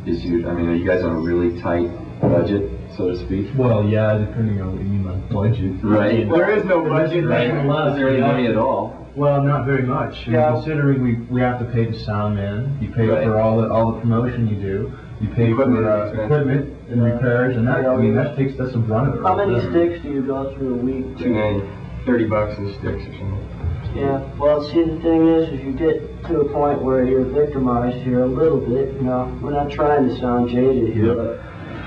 Is you, I mean, are you guys on a really tight budget, so to speak? Well, yeah, depending on what you mean by budget. Right. There is no budget. Right. Is there any money at all? Well, not very much. Yeah. Considering we have to pay the sound man, you pay Right. for all the promotion you do, you pay Equipment for expenses. equipment and repairs, and that I mean that's the brunt of it. How many right there. sticks do you go through a week? Too many. $30 in sticks or something. Yeah, well, see, the thing is you get to a point where you're victimized here a little bit, you know. We're not trying to sound jaded here, but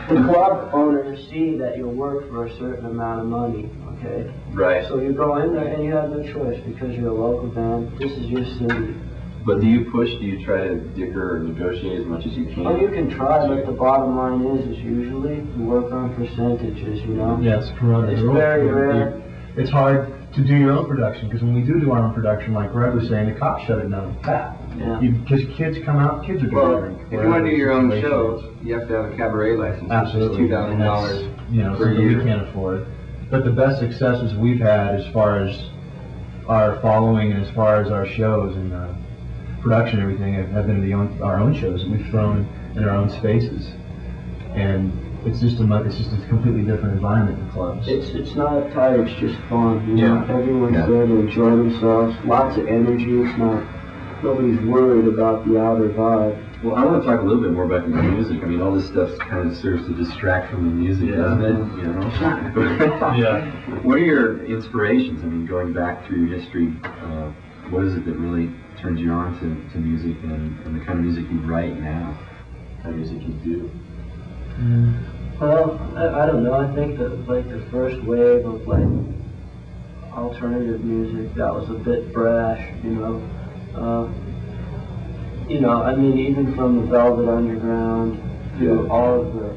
the club owners see that you'll work for a certain amount of money, okay? Right. So you go in there and you have no choice because you're a local band. This is your city. But do you push, do you try to dicker or negotiate as much as you can? Oh, you can try, but the bottom line is usually you work on percentages, you know? Yeah, it's Corona. It's very rare. It's hard to do your own production, because when we do our own production, like Greg was saying, the cops shut it down. Yeah. Because kids come out, kids are Well, driving. if you want to do your own shows, you have to have a cabaret license. Absolutely. Which is $2,000 You know, per something we year. can't afford. But the best successes we've had as far as our following and as far as our shows and production and everything have been our own shows that we've thrown in our own spaces. And it's just a completely different environment in clubs. It's not uptight, it's just fun, you know? Yeah. Everyone's Yeah. there to enjoy themselves, lots of energy, it's not, nobody's worried about the outer vibe. Well, I want to talk a little bit more about your music. I mean, all this stuff kind of serves to distract from the music, doesn't it? You know? Yeah. What are your inspirations? I mean, going back through your history, what is it that really turns you on to music and the kind of music you write now? The kind of music you do? Well, I don't know, I think that like the first wave of like alternative music, that was a bit brash, you know? You know, I mean, even from the Velvet Underground to all of the,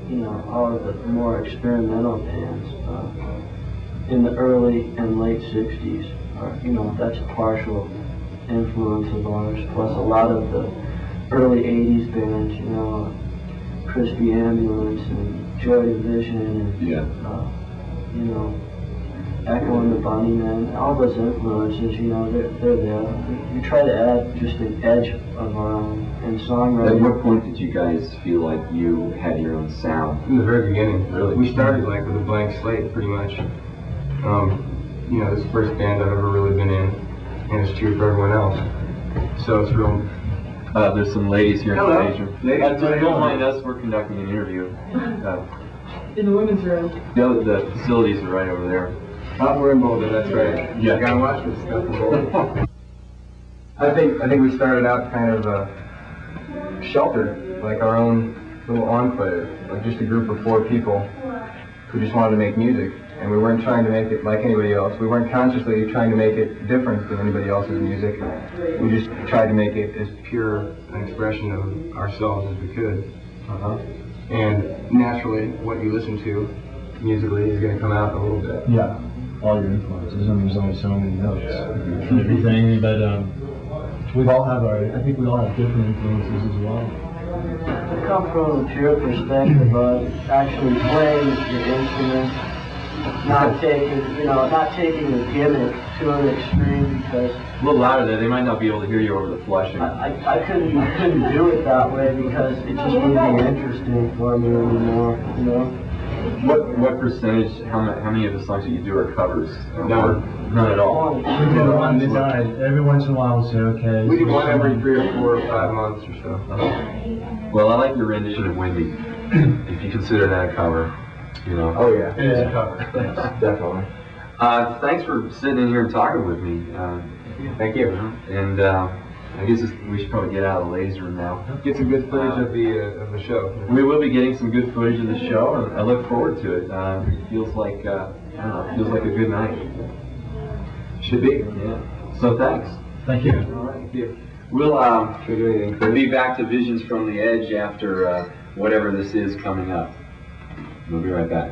you know, all of the more experimental bands in the early and late 60s, you know, that's a partial influence of ours, plus a lot of the early 80s bands, you know, Crispy Ambulance and Joy Division and, you know, Echo and the Bunnymen, all those influences, you know, they're there. We try to add just an edge of our own in songwriting. At what point did you guys feel like you had your own sound? From the very beginning, Really? we started like with a blank slate, pretty much. You know, this is the first band I've ever really been in, and it's true for everyone else. So it's real. There's some ladies here Hello. in the stage. Don't mind us, we're conducting an interview. In the women's room. The facilities are right over there. We're in Boulder, that's right. Yeah. You gotta watch this stuff in Boulder. I think we started out kind of sheltered, like our own little enclave, like just a group of 4 people who just wanted to make music. And we weren't trying to make it like anybody else. We weren't consciously trying to make it different than anybody else's music. We just tried to make it as pure an expression of ourselves as we could. And naturally, what you listen to musically is going to come out a little bit. Yeah, all your influences. I mean, there's only so many notes and everything, but I think we all have different influences as well. We come from a pure perspective of actually playing your instrument, not taking the gimmick to an extreme, because A little louder there, they might not be able to hear you over the flushing. I couldn't do it that way because it just wouldn't be interesting for me anymore, you know? What percentage, how many of the songs that you do are covers? None. None at all. We do one design. Every once in a while we'll say, okay. We do one every 3 or 4 or 5 months or so. Well, I like your rendition of Windy. If you consider that a cover, you know. Oh yeah, it is a cover. Definitely. Thanks for sitting in here and talking with me. Thank you. And I guess we should probably get out of the ladies' room now. Get some good footage of the show. We will be getting some good footage of the show, and I look forward to it. It feels like I don't know, it feels like a good night. Should be. Yeah. So thanks. Thank you. All right. Thank you. We'll Should we do anything? we'll be back to Visions from the Edge after whatever this is coming up. We'll be right back.